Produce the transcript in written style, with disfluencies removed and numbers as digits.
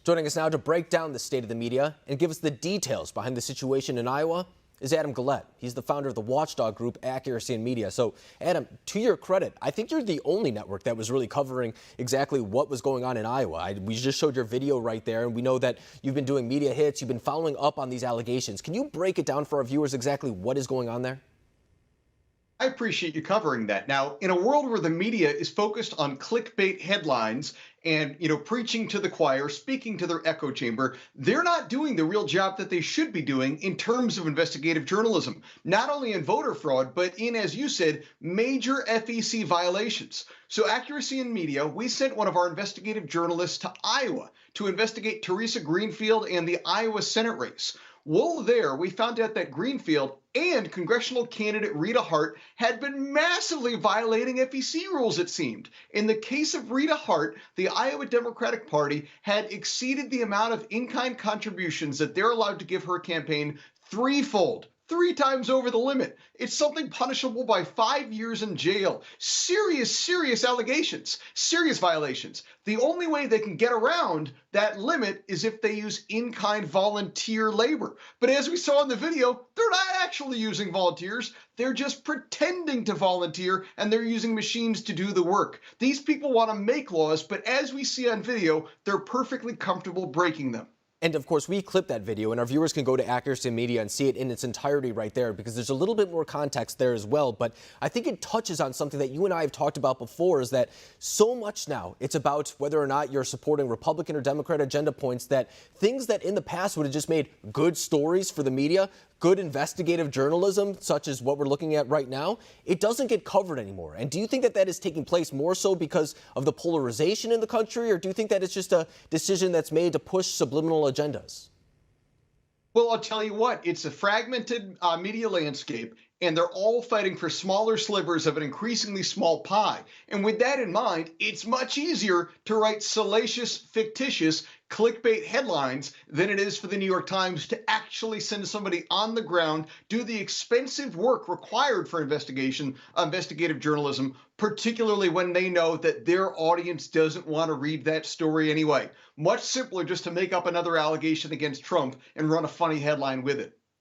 Joining us now to break down the state of the media and give us the details behind the situation in Iowa is Adam Guillette. He's the founder of the watchdog group Accuracy in Media. So, Adam, to your credit, I think you're the only network that was really covering exactly what was going on in Iowa. We just showed your video right there, and we know that you've been doing media hits. You've been following up on these allegations. Can you break it down for our viewers exactly what is going on there? I appreciate you covering that. Now, in a world where the media is focused on clickbait headlines and, preaching to the choir, speaking to their echo chamber, they're not doing the real job that they should be doing in terms of investigative journalism, not only in voter fraud, but in, as you said, major FEC violations. So Accuracy in Media, we sent one of our investigative journalists to Iowa to investigate Teresa Greenfield and the Iowa Senate race. While there, we found out that Greenfield and congressional candidate Rita Hart had been massively violating FEC rules, it seemed. In the case of Rita Hart, the Iowa Democratic Party had exceeded the amount of in-kind contributions that they're allowed to give her campaign threefold. 3 times over the limit. It's something punishable by 5 years in jail. Serious allegations, serious violations. The only way they can get around that limit is if they use in-kind volunteer labor. But as we saw in the video, they're not actually using volunteers. They're just pretending to volunteer, and they're using machines to do the work. These people want to make laws, but as we see on video, they're perfectly comfortable breaking them. And of course, we clipped that video, and our viewers can go to Accuracy Media and see it in its entirety right there, because there's a little bit more context there as well. But I think it touches on something that you and I have talked about before, is that so much now it's about whether or not you're supporting Republican or Democrat agenda points, that things that in the past would have just made good stories for the media, good investigative journalism, such as what we're looking at right now, it doesn't get covered anymore. And do you think that that is taking place more so because of the polarization in the country, or do you think that it's just a decision that's made to push subliminal agendas? Well, I'll tell you what, it's a fragmented media landscape, and they're all fighting for smaller slivers of an increasingly small pie. And with that in mind, it's much easier to write salacious, fictitious clickbait headlines than it is for the New York Times to actually send somebody on the ground, do the expensive work required for investigative journalism, particularly when they know that their audience doesn't want to read that story anyway. Much simpler just to make up another allegation against Trump and run a funny headline with it.